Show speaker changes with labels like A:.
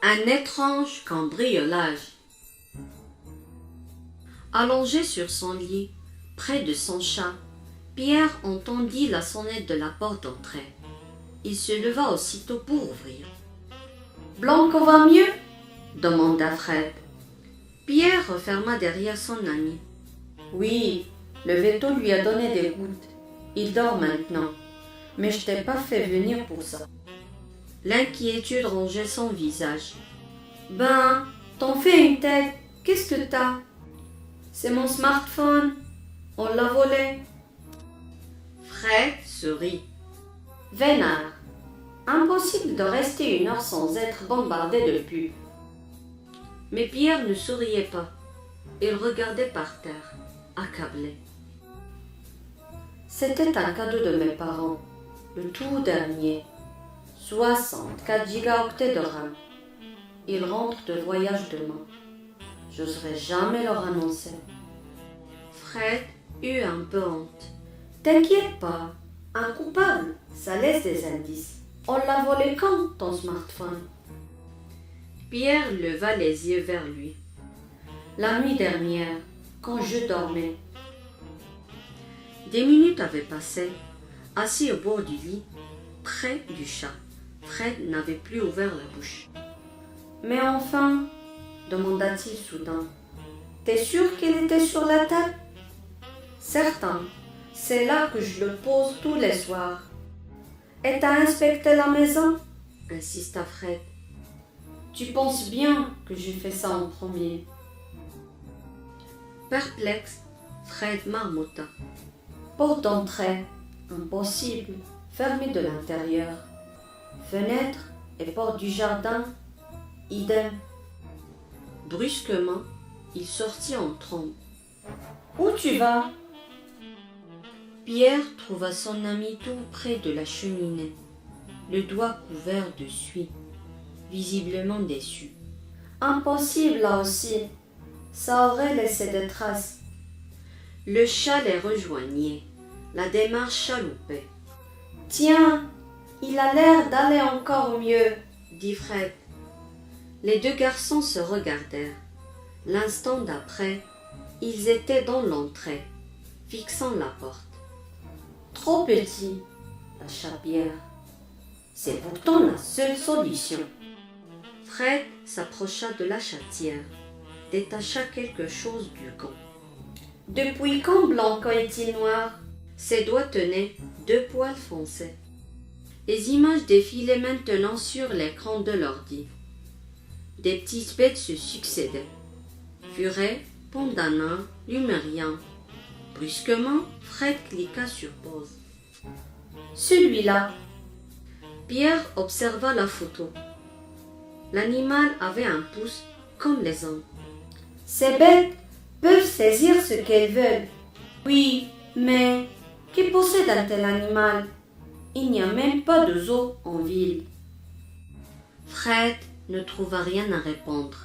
A: Un étrange cambriolage. Allongé sur son lit, près de son chat, Pierre entendit la sonnette de la porte d'entrée. Il se leva aussitôt pour ouvrir. « Blanco va mieux ?» demanda Fred. Pierre referma derrière son ami. « Oui, le veto lui a donné des gouttes. Il dort maintenant. Mais je t'ai pas fait venir pour ça. » L'inquiétude rongeait son visage. « Ben, t'en fais une tête. Qu'est-ce que t'as ?»« C'est mon smartphone. On l'a volé. » Fred sourit. Vénard. Impossible de rester une heure sans être bombardé de pubs. Mais Pierre ne souriait pas. Il regardait par terre, accablé. C'était un cadeau de mes parents, le tout dernier. 64 gigaoctets de RAM. Ils rentrent de voyage demain. J'oserais jamais leur annoncer. Fred eut un peu honte. T'inquiète pas, un coupable, ça laisse des indices. On l'a volé quand, ton smartphone? Pierre leva les yeux vers lui. La nuit dernière, quand je dormais. Des minutes avaient passé, assis au bord du lit, près du chat. Fred n'avait plus ouvert la bouche. « Mais enfin, demanda-t-il soudain, t'es sûr qu'il était sur la table? »« Certain, c'est là que je le pose tous les soirs. »« Et t'as inspecté la maison ?» insista Fred. « Tu penses bien que j'ai fait ça en premier. » Perplexe, Fred marmotta. « Porte d'entrée, impossible, fermée de l'intérieur. Fenêtre et porte du jardin, idem. » Brusquement, il sortit en trombe. « Où tu vas ?» Pierre trouva son ami tout près de la cheminée, le doigt couvert de suie, visiblement déçu. « Impossible là aussi, ça aurait laissé des traces. » Le chat les rejoignait, la démarche chaloupait. « Tiens, il a l'air d'aller encore mieux, » dit Fred. Les deux garçons se regardèrent. L'instant d'après, ils étaient dans l'entrée, fixant la porte. « Trop petit, lâcha Pierre. C'est pourtant la seule solution. » Fred s'approcha de la chatière, détacha quelque chose du gant. « Depuis quand Blanco est-il noir ?» Ses doigts tenaient 2 poils foncés. Les images défilaient maintenant sur l'écran de l'ordi. Des petites bêtes se succédaient. Furet, Pandana, Lumérien. Brusquement, Fred cliqua sur pause. Celui-là. Pierre observa la photo. L'animal avait un pouce comme les hommes. Ces bêtes peuvent saisir ce qu'elles veulent. Oui, mais qui possède un tel animal? Il n'y a même pas de zoo en ville. Fred ne trouva rien à répondre.